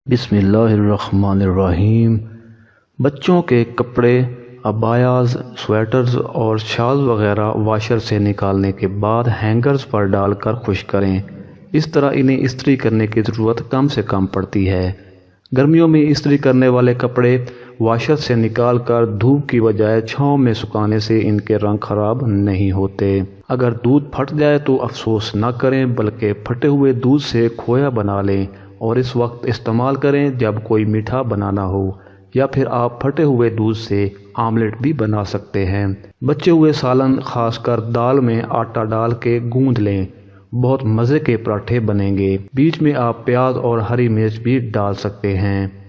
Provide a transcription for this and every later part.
बिस्मिल्लाहिर्रहमानिर्रहीम। बच्चों के कपड़े, अबायाज़, स्वेटर्स और शाल वगैरह वाशर से निकालने के बाद हैंगर्स पर डालकर खुश करें। इस तरह इन्हें इस्त्री करने की ज़रूरत कम से कम पड़ती है। गर्मियों में इस्त्री करने वाले कपड़े वाशर से निकालकर धूप की बजाय छांव में सुखाने से इनके रंग खराब नहीं होते। अगर दूध फट जाए तो अफसोस न करें, बल्कि फटे हुए दूध से खोया बना लें और इस वक्त इस्तेमाल करें जब कोई मीठा बनाना हो, या फिर आप फटे हुए दूध से आमलेट भी बना सकते हैं। बचे हुए सालन खासकर दाल में आटा डाल के गूंद लें, बहुत मज़े के पराठे बनेंगे। बीच में आप प्याज और हरी मिर्च भी डाल सकते हैं।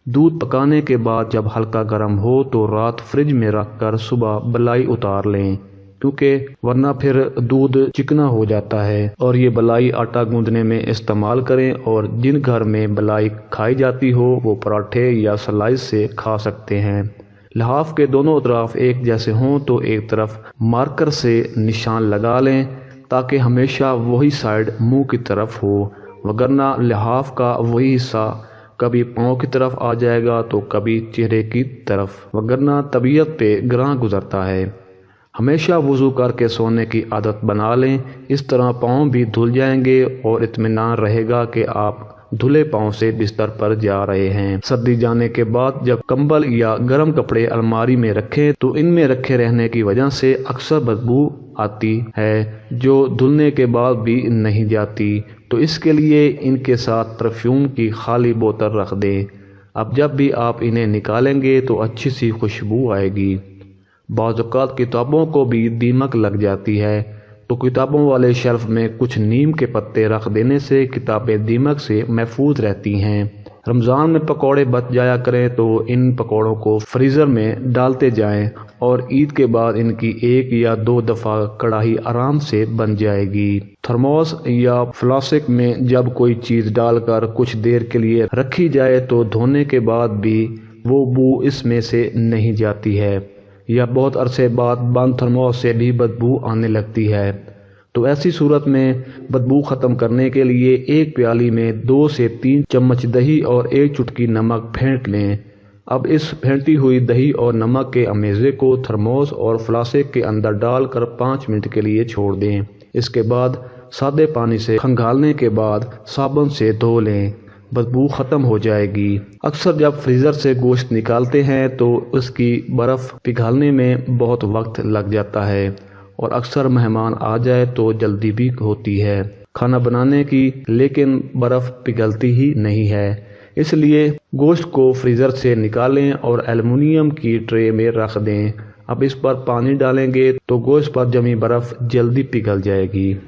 दूध पकाने के बाद जब हल्का गर्म हो तो रात फ्रिज में रखकर सुबह बलाई उतार लें, क्योंकि वरना फिर दूध चिकना हो जाता है। और ये बलाई आटा गूंदने में इस्तेमाल करें, और जिन घर में बलाई खाई जाती हो वो पराठे या स्लाइस से खा सकते हैं। लिहाफ के दोनों तरफ एक जैसे हों तो एक तरफ मार्कर से निशान लगा लें, ताकि हमेशा वही साइड मुंह की तरफ हो, वगरना लिहाफ का वही हिस्सा कभी पाँव की तरफ आ जाएगा तो कभी चेहरे की तरफ, वगरना तबीयत पे ग्रां गुजरता है। हमेशा वज़ू करके सोने की आदत बना लें, इस तरह पाँव भी धुल जाएंगे और इत्मीनान रहेगा कि आप धुले पाँव से बिस्तर पर जा रहे हैं। सर्दी जाने के बाद जब कंबल या गर्म कपड़े अलमारी में रखें तो इनमें रखे रहने की वजह से अक्सर बदबू आती है, जो धुलने के बाद भी नहीं जाती। तो इसके लिए इनके साथ परफ्यूम की खाली बोतल रख दें। अब जब भी आप इन्हें निकालेंगे तो अच्छी सी खुशबू आएगी। बाज़ औक़ात किताबों को भी दीमक लग जाती है, तो किताबों वाले शेल्फ में कुछ नीम के पत्ते रख देने से किताबें दीमक से महफूज रहती हैं। रमज़ान में पकौड़े बच जाया करें तो इन पकौड़ों को फ्रीज़र में डालते जाएं, और ईद के बाद इनकी 1 या 2 दफ़ा कढ़ाई आराम से बन जाएगी। थर्मोस या फ्लास्क में जब कोई चीज़ डालकर कुछ देर के लिए रखी जाए तो धोने के बाद भी वो बू इसमें से नहीं जाती है, या बहुत अरसे बाद बंद थर्मोस से भी बदबू आने लगती है। तो ऐसी सूरत में बदबू ख़त्म करने के लिए एक प्याली में 2 से 3 चम्मच दही और 1 चुटकी नमक फेंट लें। अब इस फेंटी हुई दही और नमक के अमेज़े को थर्मोस और फ्लास्क के अंदर डालकर 5 मिनट के लिए छोड़ दें। इसके बाद सादे पानी से खंगालने के बाद साबुन से धो लें, बदबू ख़त्म हो जाएगी। अक्सर जब फ्रीज़र से गोश्त निकालते हैं तो उसकी बर्फ़ पिघलने में बहुत वक्त लग जाता है, और अक्सर मेहमान आ जाए तो जल्दी भी होती है खाना बनाने की, लेकिन बर्फ़ पिघलती ही नहीं है। इसलिए गोश्त को फ्रीज़र से निकालें और एल्युमिनियम की ट्रे में रख दें। अब इस पर पानी डालेंगे तो गोश्त पर जमी बर्फ़ जल्दी पिघल जाएगी।